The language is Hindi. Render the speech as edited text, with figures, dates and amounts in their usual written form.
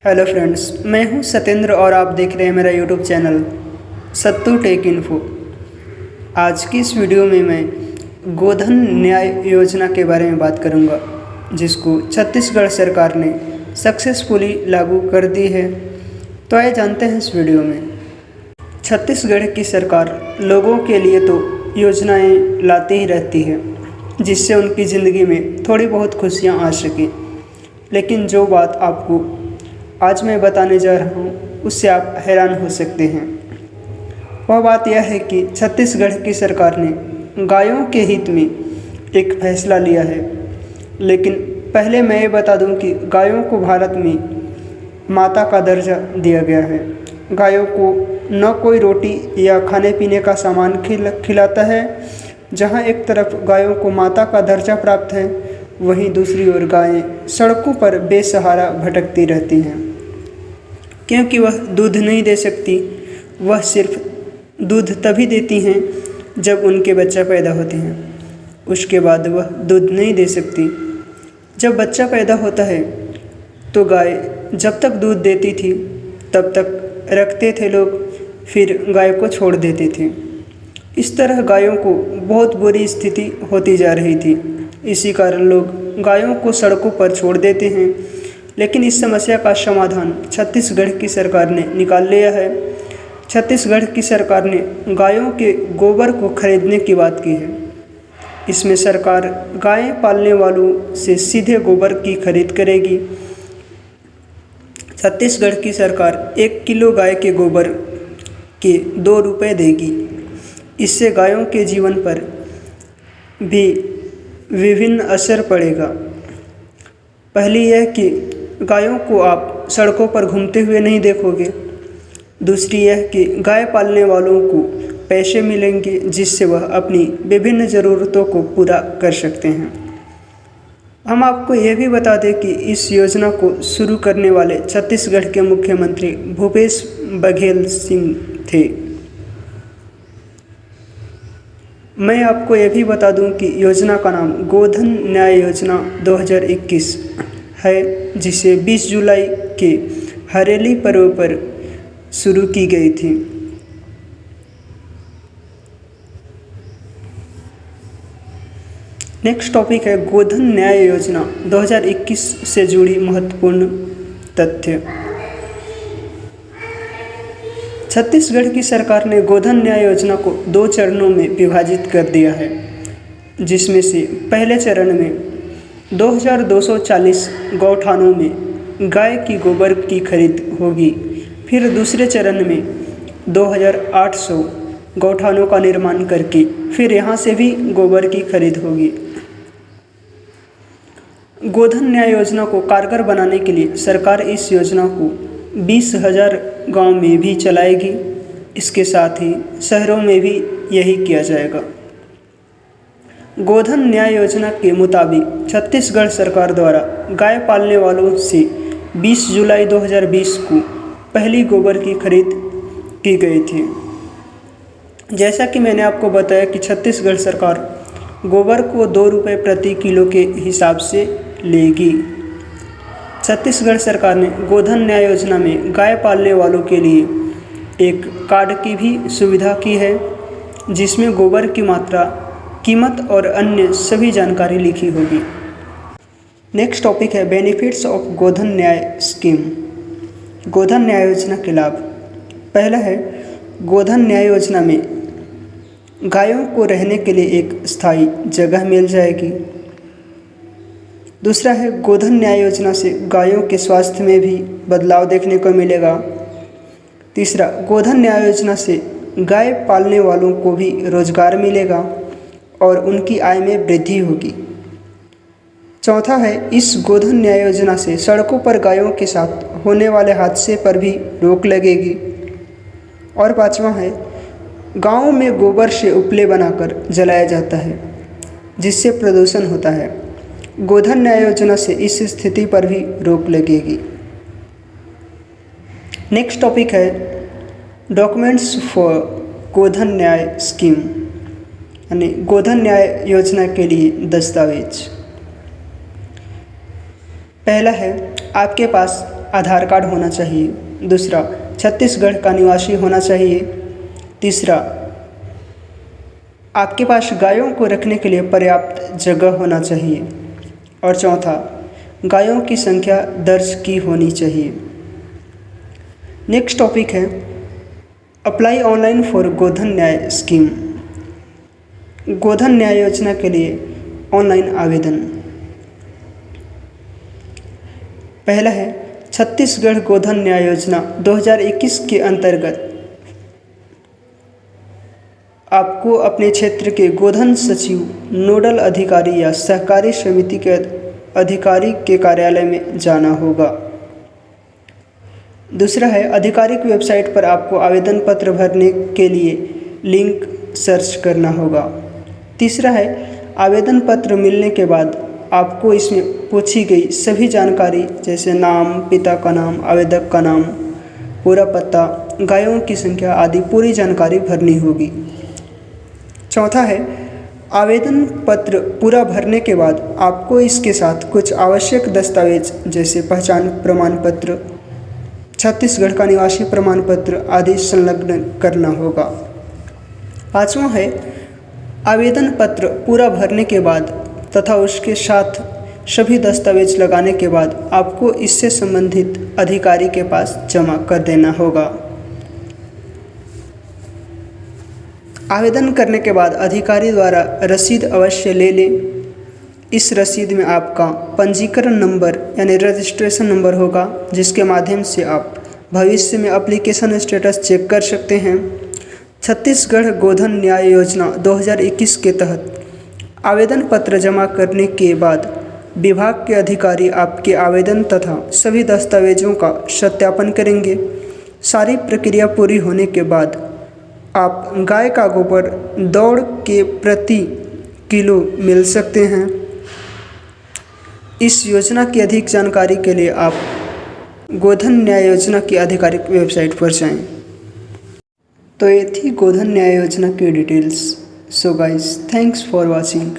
हेलो फ्रेंड्स, मैं हूं सत्येंद्र और आप देख रहे हैं मेरा यूट्यूब चैनल सत्तू टेक इन्फो। आज की इस वीडियो में मैं गोधन न्याय योजना के बारे में बात करूंगा, जिसको छत्तीसगढ़ सरकार ने सक्सेसफुली लागू कर दी है। तो आइए जानते हैं इस वीडियो में। छत्तीसगढ़ की सरकार लोगों के लिए तो योजनाएं लाती ही रहती है, जिससे उनकी ज़िंदगी में थोड़ी बहुत खुशियाँ आ सकें। लेकिन जो बात आपको आज मैं बताने जा रहा हूँ उससे आप हैरान हो सकते हैं। वह बात यह है कि छत्तीसगढ़ की सरकार ने गायों के हित में एक फैसला लिया है। लेकिन पहले मैं ये बता दूं कि गायों को भारत में माता का दर्जा दिया गया है। गायों को न कोई रोटी या खाने पीने का सामान खिलाता है। जहाँ एक तरफ गायों को माता का दर्जा प्राप्त है, वहीं दूसरी ओर गायें सड़कों पर बेसहारा भटकती रहती हैं, क्योंकि वह दूध नहीं दे सकती। वह सिर्फ दूध तभी देती हैं जब उनके बच्चा पैदा होते हैं। उसके बाद वह दूध नहीं दे सकती। जब बच्चा पैदा होता है तो गाय जब तक दूध देती थी तब तक रखते थे लोग, फिर गाय को छोड़ देते थे। इस तरह गायों को बहुत बुरी स्थिति होती जा रही थी। इसी कारण लोग गायों को सड़कों पर छोड़ देते हैं। लेकिन इस समस्या का समाधान छत्तीसगढ़ की सरकार ने निकाल लिया है। छत्तीसगढ़ की सरकार ने गायों के गोबर को खरीदने की बात की है। इसमें सरकार गायें पालने वालों से सीधे गोबर की खरीद करेगी। छत्तीसगढ़ की सरकार 1 किलो गाय के गोबर के 2 रुपये देगी। इससे गायों के जीवन पर भी विभिन्न असर पड़ेगा। पहली यह कि गायों को आप सड़कों पर घूमते हुए नहीं देखोगे। दूसरी यह कि गाय पालने वालों को पैसे मिलेंगे, जिससे वह अपनी विभिन्न ज़रूरतों को पूरा कर सकते हैं। हम आपको यह भी बता दें कि इस योजना को शुरू करने वाले छत्तीसगढ़ के मुख्यमंत्री भूपेश बघेल सिंह थे। मैं आपको यह भी बता दूं कि योजना का नाम गोधन न्याय योजना 2021 है, जिसे 20 जुलाई के हरेली पर्व पर शुरू की गई थी। नेक्स्ट टॉपिक है गोधन न्याय योजना 2021 से जुड़ी महत्वपूर्ण तथ्य। छत्तीसगढ़ की सरकार ने गोधन न्याय योजना को 2 चरणों में विभाजित कर दिया है, जिसमें से पहले चरण में 2240 गौठानों में गाय की गोबर की खरीद होगी। फिर दूसरे चरण में 2800 गौठानों का निर्माण करके फिर यहाँ से भी गोबर की खरीद होगी। गोधन न्याय योजना को कारगर बनाने के लिए सरकार इस योजना को 20,000 गांव में भी चलाएगी। इसके साथ ही शहरों में भी यही किया जाएगा। गोधन न्याय योजना के मुताबिक छत्तीसगढ़ सरकार द्वारा गाय पालने वालों से 20 जुलाई 2020 को पहली गोबर की खरीद की गई थी। जैसा कि मैंने आपको बताया कि छत्तीसगढ़ सरकार गोबर को 2 रुपये प्रति किलो के हिसाब से लेगी। छत्तीसगढ़ सरकार ने गोधन न्याय योजना में गाय पालने वालों के लिए एक कार्ड की भी सुविधा की है, जिसमें गोबर की मात्रा, कीमत और अन्य सभी जानकारी लिखी होगी। नेक्स्ट टॉपिक है बेनिफिट्स ऑफ गोधन न्याय स्कीम। गोधन न्याय योजना के लाभ। पहला है गोधन न्याय योजना में गायों को रहने के लिए एक स्थायी जगह मिल जाएगी। दूसरा है गोधन न्याय योजना से गायों के स्वास्थ्य में भी बदलाव देखने को मिलेगा। तीसरा, गोधन न्याय योजना से गाय पालने वालों को भी रोजगार मिलेगा और उनकी आय में वृद्धि होगी। चौथा है इस गोधन न्याय योजना से सड़कों पर गायों के साथ होने वाले हादसे पर भी रोक लगेगी। और पांचवा है गाँव में गोबर से उपले बनाकर जलाया जाता है, जिससे प्रदूषण होता है। गोधन न्याय योजना से इस स्थिति पर भी रोक लगेगी। नेक्स्ट टॉपिक है डॉक्यूमेंट्स फॉर गोधन न्याय स्कीम, यानी गोधन न्याय योजना के लिए दस्तावेज। पहला है आपके पास आधार कार्ड होना चाहिए। दूसरा, छत्तीसगढ़ का निवासी होना चाहिए। तीसरा, आपके पास गायों को रखने के लिए पर्याप्त जगह होना चाहिए। और चौथा, गायों की संख्या दर्ज की होनी चाहिए। नेक्स्ट टॉपिक है अप्लाई ऑनलाइन फॉर गोधन न्याय स्कीम। गोधन न्याय योजना के लिए ऑनलाइन आवेदन। पहला है छत्तीसगढ़ गोधन न्याय योजना 2021 के अंतर्गत आपको अपने क्षेत्र के गोधन सचिव, नोडल अधिकारी या सहकारी समिति के अधिकारी के कार्यालय में जाना होगा। दूसरा है आधिकारिक वेबसाइट पर आपको आवेदन पत्र भरने के लिए लिंक सर्च करना होगा। तीसरा है आवेदन पत्र मिलने के बाद आपको इसमें पूछी गई सभी जानकारी जैसे नाम, पिता का नाम, आवेदक का नाम, पूरा पता, गायों की संख्या आदि पूरी जानकारी भरनी होगी। चौथा है आवेदन पत्र पूरा भरने के बाद आपको इसके साथ कुछ आवश्यक दस्तावेज जैसे पहचान प्रमाण पत्र, छत्तीसगढ़ का निवासी प्रमाण पत्र आदि संलग्न करना होगा। पाँचवां है आवेदन पत्र पूरा भरने के बाद तथा उसके साथ सभी दस्तावेज लगाने के बाद आपको इससे संबंधित अधिकारी के पास जमा कर देना होगा। आवेदन करने के बाद अधिकारी द्वारा रसीद अवश्य ले लें। इस रसीद में आपका पंजीकरण नंबर यानी रजिस्ट्रेशन नंबर होगा जिसके माध्यम से आप भविष्य में एप्लीकेशन स्टेटस चेक कर सकते हैं। छत्तीसगढ़ गोधन न्याय योजना 2021 के तहत आवेदन पत्र जमा करने के बाद विभाग के अधिकारी आपके आवेदन तथा सभी दस्तावेजों का सत्यापन करेंगे। सारी प्रक्रिया पूरी होने के बाद आप गाय का गोबर दौड़ के प्रति किलो मिल सकते हैं। इस योजना की अधिक जानकारी के लिए आप गोधन न्याय योजना की आधिकारिक वेबसाइट पर जाएं। तो ये थी गोधन न्याय योजना की details. So guys, thanks for watching.